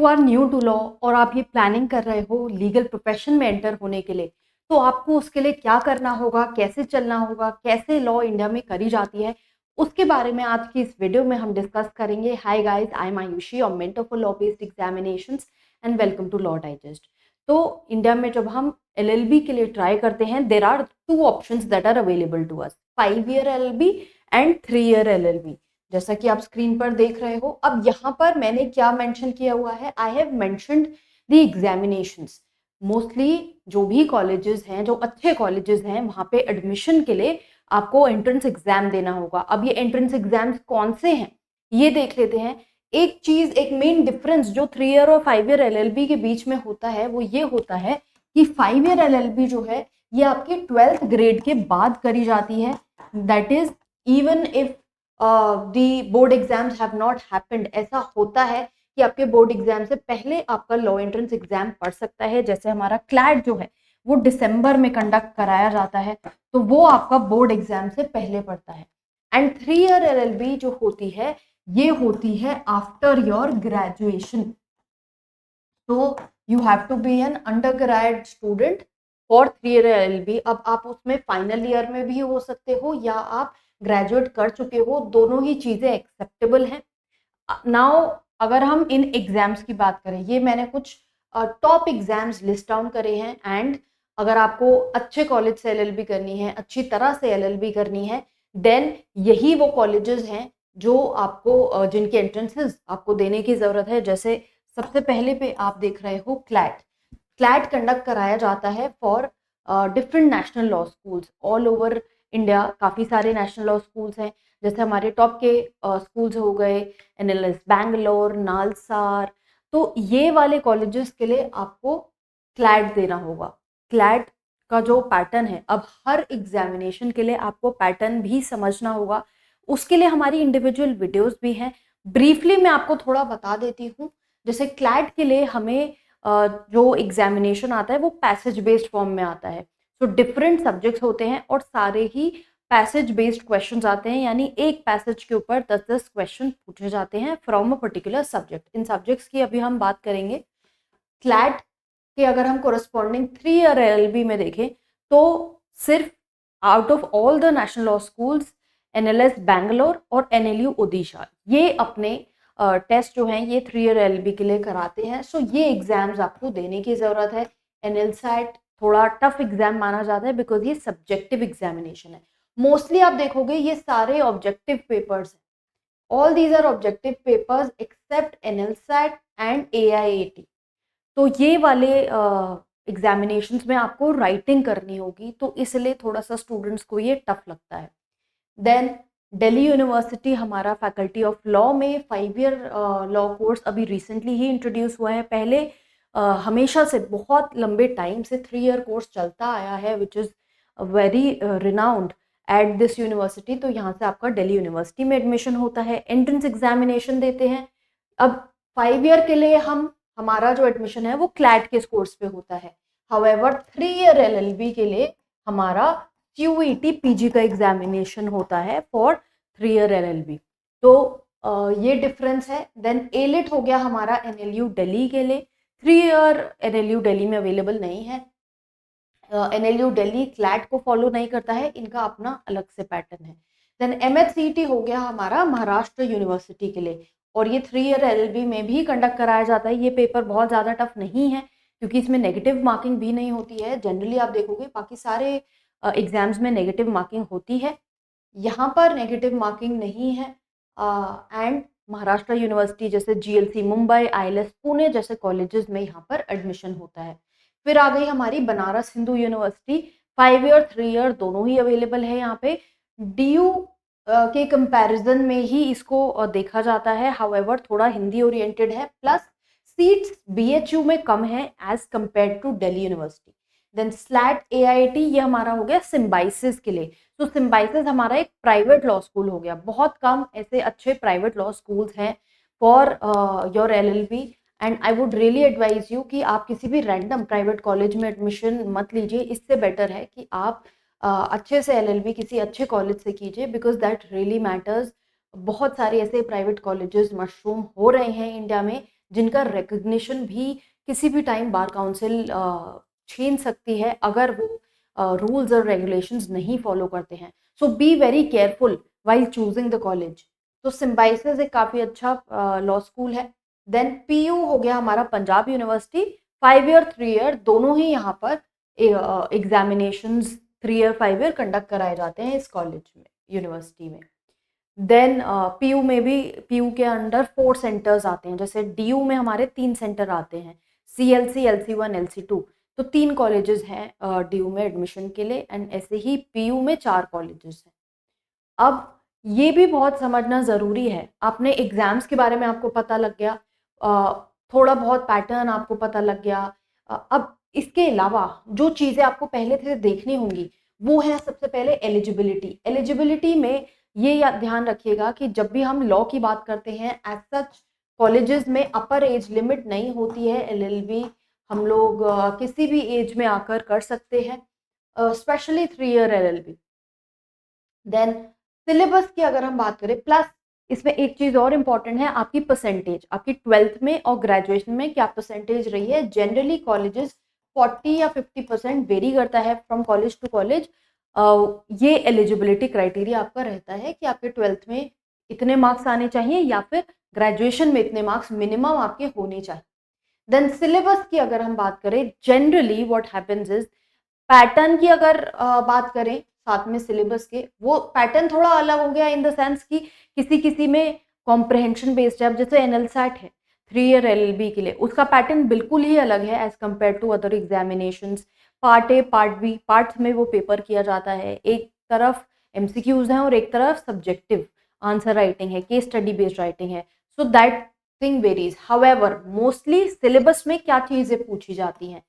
You are new to law और आप ये प्लानिंग कर रहे हो लीगल प्रोफेशन में एंटर होने के लिए, तो आपको उसके लिए क्या करना होगा, कैसे चलना होगा, कैसे लॉ इंडिया में करी जाती है, उसके बारे में आज की इस वीडियो में हम डिस्कस करेंगे। Hi guys, I am Ayushi और mentor for law based examinations and welcome to Law Digest. तो इंडिया में जब हम एलएलबी के लिए ट्राई करते हैं, there are two options that are available to us, 5 year LLB and 3 year LLB, जैसा कि आप स्क्रीन पर देख रहे हो। अब यहाँ पर मैंने क्या मेंशन किया हुआ है, I have mentioned the examinations. Mostly जो भी कॉलेजेस हैं, जो अच्छे कॉलेजेस हैं, वहाँ पे एडमिशन के लिए आपको एंट्रेंस एग्जाम देना होगा। अब ये एंट्रेंस एग्जाम्स कौन से हैं ये देख लेते हैं। एक चीज, एक मेन डिफरेंस जो 3 ईयर और 5 ईयर एलएलबी के बीच में होता है वो ये होता है कि 5 ईयर एलएलबी जो है ये आपके 12th ग्रेड के बाद करी जाती है। That is even if the board exams have not happened. ऐसा होता है कि आपके बोर्ड एग्जाम से पहले आपका लॉ एंट्रेंस एग्जाम पढ़ सकता है। जैसे हमारा क्लैट जो है वो दिसंबर में कंडक्ट कराया जाता है, तो वो आपका बोर्ड एग्जाम से पहले पड़ता है। एंड 3 ईयर एलएलबी जो होती है ये होती है आफ्टर योर ग्रेजुएशन। तो you have to be an undergrad student for 3 year LLB. अब आप उसमें फाइनल ईयर में भी हो सकते हो या आप ग्रेजुएट कर चुके हो, दोनों ही चीज़ें एक्सेप्टेबल हैं। नाउ अगर हम इन एग्जाम्स की बात करें, ये मैंने कुछ टॉप एग्जाम्स लिस्ट डाउन करे हैं। एंड अगर आपको अच्छे कॉलेज से एलएलबी करनी है, अच्छी तरह से एलएलबी करनी है, देन यही वो कॉलेजेस हैं जो आपको जिनके एंट्रेंसेस आपको देने की ज़रूरत है। जैसे सबसे पहले पे आप देख रहे हो क्लैट। क्लैट कंडक्ट कराया जाता है for different national law schools all over India. काफ़ी सारे नेशनल लॉ स्कूल्स हैं, जैसे हमारे टॉप के स्कूल्स हो गए एनएलएस बैंगलोर, नालसार। तो ये वाले कॉलेजेस के लिए आपको क्लैट देना होगा। क्लैट का जो पैटर्न है, अब हर एग्जामिनेशन के लिए आपको पैटर्न भी समझना होगा। उसके लिए हमारी इंडिविजुअल वीडियोस भी हैं। ब्रीफली मैं आपको थोड़ा बता देती हूँ। जैसे क्लैट के लिए हमें जो एग्जामिनेशन आता है वो पैसेज बेस्ड फॉर्म में आता है। सो डिफरेंट सब्जेक्ट्स होते हैं और सारे ही पैसेज बेस्ड क्वेश्चंस आते हैं, यानी एक पैसेज के ऊपर 10-10 क्वेश्चन पूछे जाते हैं from a particular subject. In subjects की अभी हम बात करेंगे। क्लैट के अगर हम कोरस्पॉन्डिंग 3 ईयर एलएलबी में देखें तो सिर्फ out of all the national law schools NLS Bangalore और एनएलयू ओडिशा ये अपने टेस्ट जो हैं ये 3 ईयर एलएलबी के लिए कराते हैं। सो ये एग्जाम्स आपको देने की ज़रूरत है। एनएलसैट थोड़ा टफ एग्जाम माना जाता है बिकॉज ये सब्जेक्टिव एग्जामिनेशन है। मोस्टली आप देखोगे ये सारे ऑब्जेक्टिव पेपर्स हैं। All these are objective papers except NLSAT and AIAT. तो ये वाले एग्जामिनेशंस में आपको राइटिंग करनी होगी, तो इसलिए थोड़ा सा स्टूडेंट्स को ये टफ लगता है। देन दिल्ली यूनिवर्सिटी हमारा फैकल्टी ऑफ लॉ में 5 ईयर लॉ कोर्स अभी रिसेंटली ही इंट्रोड्यूस हुआ है। पहले हमेशा से बहुत लंबे टाइम से 3 ईयर कोर्स चलता आया है which is very renowned at this university. तो यहाँ से आपका दिल्ली यूनिवर्सिटी में एडमिशन होता है, एंट्रेंस एग्जामिनेशन देते हैं। अब 5 ईयर के लिए हमारा जो एडमिशन है वो क्लैट के कोर्स पे होता है। हाउएवर 3 ईयर एलएलबी के लिए हमारा क्यूईटी पीजी का एग्जामिनेशन होता है फॉर 3 ईयर एलएलबी। तो ये डिफरेंस है। देन एलिट हो गया हमारा एनएलयू दिल्ली के लिए। 3 ईयर एनएलयू दिल्ली में अवेलेबल नहीं है। एनएलयू दिल्ली क्लैट को फॉलो नहीं करता है, इनका अपना अलग से पैटर्न है। देन एमएचसीटी हो गया हमारा महाराष्ट्र यूनिवर्सिटी के लिए, और ये 3 ईयर एलएलबी में भी कंडक्ट कराया जाता है। ये पेपर बहुत ज़्यादा टफ नहीं है क्योंकि इसमें नेगेटिव मार्किंग भी नहीं होती है। जनरली आप देखोगे बाकी सारे एग्जाम्स में नेगेटिव मार्किंग होती है, यहाँ पर नेगेटिव मार्किंग नहीं है। एंड महाराष्ट्र यूनिवर्सिटी जैसे जीएलसी मुंबई, आईएलएस पुणे जैसे कॉलेजेस में यहाँ पर एडमिशन होता है। फिर आ गई हमारी Banaras Hindu university. 5 year 3 year दोनों ही अवेलेबल है यहाँ पे। डीयू के कंपैरिजन में ही इसको देखा जाता है। हाउएवर थोड़ा हिंदी ओरिएंटेड है, प्लस सीट्स बीएचयू में कम है as compare to Delhi university. Then SLAT AIT ये हमारा हो गया सिम्बाइसिस के लिए। तो सिम्बाइसिस हमारा एक प्राइवेट लॉ स्कूल हो गया। बहुत कम ऐसे अच्छे प्राइवेट लॉ स्कूल्स हैं for your LLB. And I would really advise you कि आप किसी भी रैंडम प्राइवेट कॉलेज में एडमिशन मत लीजिए। इससे बेटर है कि आप अच्छे से एलएलबी किसी अच्छे कॉलेज से कीजिए, बिकॉज दैट रियली मैटर्स। बहुत सारे ऐसे प्राइवेट कॉलेजेस मशरूम हो रहे हैं इंडिया में जिनका रिकग्निशन भी किसी भी टाइम बार काउंसिल छीन सकती है अगर वो रूल्स और रेगुलेशंस नहीं फॉलो करते हैं। So be very careful while choosing the college. तो सिम्बाइसिस एक काफ़ी अच्छा लॉ स्कूल है। देन पीयू हो गया हमारा पंजाब यूनिवर्सिटी, 5 ईयर 3 ईयर दोनों ही यहाँ पर एग्जामिनेशंस 3 ईयर 5 ईयर कंडक्ट कराए जाते हैं इस कॉलेज में, यूनिवर्सिटी में। देन पीयू में भी, पीयू के अंडर 4 सेंटर्स आते हैं, जैसे डीयू में हमारे 3 सेंटर आते हैं, सीएलसी, एलसी1, एलसी2। तो 3 कॉलेजेस हैं डीयू में एडमिशन के लिए, एंड ऐसे ही पीयू में 4 कॉलेजेस हैं। अब ये भी बहुत समझना ज़रूरी है, आपने एग्ज़ाम्स के बारे में आपको पता लग गया, थोड़ा बहुत पैटर्न आपको पता लग गया। अब इसके अलावा जो चीज़ें आपको पहले से देखनी होंगी वो है सबसे पहले एलिजिबिलिटी। एलिजिबिलिटी में ये ध्यान रखिएगा कि जब भी हम लॉ की बात करते हैं, एज सच कॉलेजेस में अपर एज लिमिट नहीं होती है। एलएलबी हम लोग किसी भी एज में आकर कर सकते हैं, specially 3 year LLB. Then syllabus की अगर हम बात करें, प्लस इसमें एक चीज़ और इम्पॉर्टेंट है, आपकी परसेंटेज, आपकी 12th में और ग्रेजुएशन में क्या परसेंटेज रही है। जनरली कॉलेजेस 40 या 50% वेरी करता है फ्रॉम कॉलेज टू कॉलेज। ये एलिजिबिलिटी क्राइटेरिया आपका रहता है कि आपके 12th में इतने मार्क्स आने चाहिए या फिर ग्रेजुएशन में इतने मार्क्स मिनिमम आपके होने चाहिए। देन सिलेबस की अगर हम बात करें, generally what happens is, pattern की अगर बात करें साथ में सिलेबस के, वो पैटर्न थोड़ा अलग हो गया इन द सेंस कि किसी किसी में कॉम्प्रहेंशन बेस्ड है। अब जैसे एनएलसैट है 3 ईयर एलएलबी के लिए, उसका पैटर्न बिल्कुल ही अलग है as compare to other examinations. Part A, part B, parts में वो पेपर किया जाता है। एक तरफ एमसीक्यूज हैं और एक तरफ सब्जेक्टिव आंसर राइटिंग है, केस स्टडी बेस्ड राइटिंग है। So that thing varies. However mostly syllabus में क्या चीज़ें पूछी जाती हैं,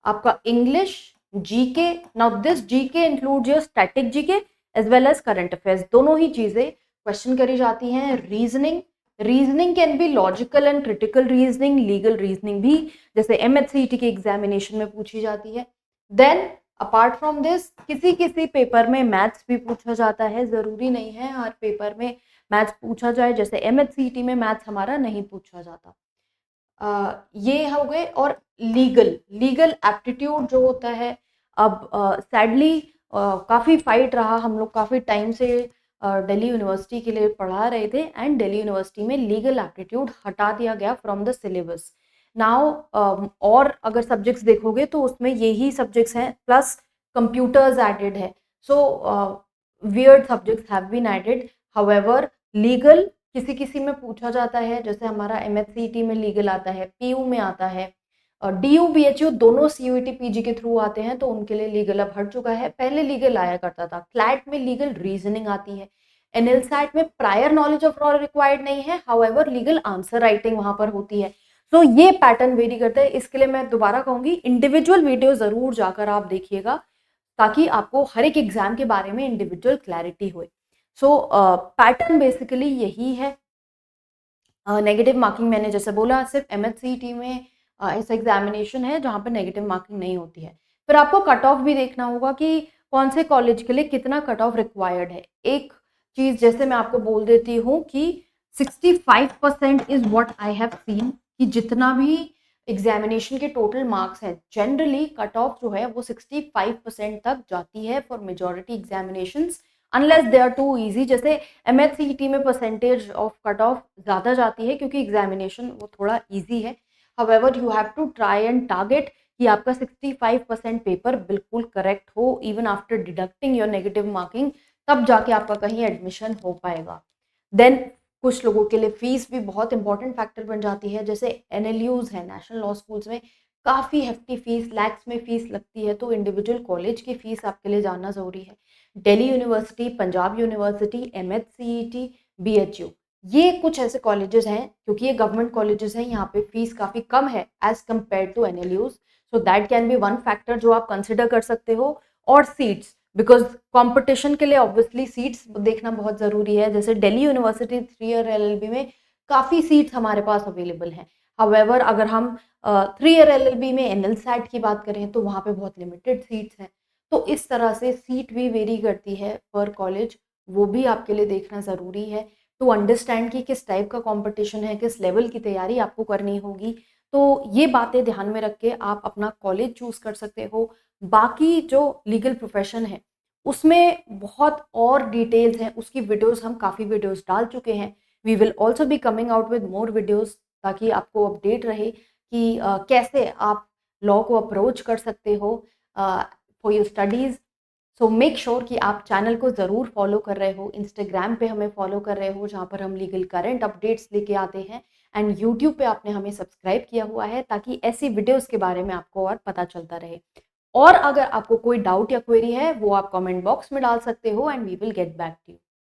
आपका English, GK. Now this GK includes your static GK as well as current affairs, दोनों ही चीजें क्वेश्चन करी जाती हैं। Reasoning, reasoning can be logical and critical reasoning, legal reasoning भी जैसे एमएचसीईटी के एग्जामिनेशन में पूछी जाती है। देन अपार्ट फ्रॉम दिस किसी किसी पेपर में मैथ्स भी पूछा जाता है, जरूरी नहीं है हर पेपर में मैथ्स पूछा जाए, जैसे एमएचसीईटी में मैथ्स हमारा नहीं पूछा जाता। ये हो गए। और लीगल, लीगल एप्टीट्यूड जो होता है, अब सैडली काफ़ी फाइट रहा, हम लोग काफ़ी टाइम से दिल्ली यूनिवर्सिटी के लिए पढ़ा रहे थे, एंड दिल्ली यूनिवर्सिटी में लीगल एप्टीट्यूड हटा दिया गया फ्रॉम द सिलेबस नाउ। और अगर सब्जेक्ट्स देखोगे तो उसमें यही सब्जेक्ट्स हैं, प्लस कंप्यूटर्स एडेड है। So weird subjects have been added. However legal किसी किसी में पूछा जाता है, जैसे हमारा एमएचसीईटी में लीगल आता है, पीयू में आता है, डीयू बीएचयू दोनों सीयूईटी पीजी के थ्रू आते हैं, तो उनके लिए लीगल अब हट चुका है। पहले लीगल आया करता था। क्लैट में लीगल रीजनिंग आती है। एनएलसैट में prior knowledge of law required नहीं है, हाउएवर लीगल आंसर राइटिंग वहां पर होती है। सो ये पैटर्न वेरी करता है। इसके लिए मैं दोबारा कहूंगी, इंडिविजुअल वीडियो जरूर जाकर आप देखिएगा, ताकि आपको हर एक एग्जाम के बारे में इंडिविजुअल क्लैरिटी हो। सो पैटर्न बेसिकली यही है। नेगेटिव मार्किंग मैंने जैसे बोला, सिर्फ एमएचसीईटी में ऐसा एग्जामिनेशन है जहाँ पर नेगेटिव मार्किंग नहीं होती है। फिर आपको कट ऑफ भी देखना होगा कि कौन से कॉलेज के लिए कितना कट ऑफ रिक्वायर्ड है। एक चीज़ जैसे मैं आपको बोल देती हूँ कि 65% is what I have seen, कि जितना भी एग्जामिनेशन के टोटल मार्क्स हैं, जनरली कट ऑफ जो है वो 65% तक जाती है for majority examinations, unless they are too easy. जैसे एमएचसीईटी में परसेंटेज ऑफ कट ऑफ ज़्यादा जाती है क्योंकि एग्जामिनेशन वो थोड़ा ईजी है। However you have to try and target कि आपका 65% पेपर बिल्कुल करेक्ट हो, even after deducting your negative marking, तब जाके आपका कहीं एडमिशन हो पाएगा। देन कुछ लोगों के लिए फीस भी बहुत इंपॉर्टेंट फैक्टर बन जाती है। जैसे एनएलयूज है, नेशनल लॉ स्कूल्स में काफ़ी हेफ्टी फीस, लैक्स में फीस लगती है, तो इंडिविजुअल कॉलेज की फीस आपके लिए जानना ज़रूरी है। Delhi University, Punjab University, MHCET, BHU, ये कुछ ऐसे कॉलेजेस हैं, क्योंकि ये गवर्नमेंट कॉलेजेस हैं, यहाँ पे फीस काफ़ी कम है as compare to NLUs. So that can be one factor जो आप कंसिडर कर सकते हो। और सीट्स, बिकॉज कंपटीशन के लिए ऑब्वियसली सीट्स देखना बहुत ज़रूरी है। जैसे दिल्ली यूनिवर्सिटी 3 ईयर एलएलबी में काफ़ी सीट्स हमारे पास अवेलेबल हैं। हाउएवर अगर हम 3 ईयर एलएलबी में एनएलसैट की बात करें तो वहाँ पे बहुत लिमिटेड सीट्स हैं। तो इस तरह से सीट भी वेरी करती है पर कॉलेज, वो भी आपके लिए देखना ज़रूरी है। टू अंडरस्टैंड कि किस टाइप का कंपटीशन है, किस लेवल की तैयारी आपको करनी होगी। तो ये बातें ध्यान में रख के आप अपना कॉलेज चूज़ कर सकते हो। बाकी जो लीगल प्रोफ़ेशन है, उसमें बहुत और डिटेल्स हैं, उसकी वीडियोज़ हम काफ़ी वीडियोज़ डाल चुके हैं। We will also be coming out with more videos ताकि आपको अपडेट रहे कि कैसे आप लॉ को अप्रोच कर सकते हो for your studies. So make sure कि आप चैनल को ज़रूर फॉलो कर रहे हो, इंस्टाग्राम पे हमें फॉलो कर रहे हो जहाँ पर हम लीगल करंट अपडेट्स लेके आते हैं, एंड यूट्यूब पे आपने हमें सब्सक्राइब किया हुआ है ताकि ऐसी वीडियोस के बारे में आपको और पता चलता रहे। और अगर आपको कोई डाउट या क्वेरी है वो आप कमेंट बॉक्स में डाल सकते हो and we will get back to you.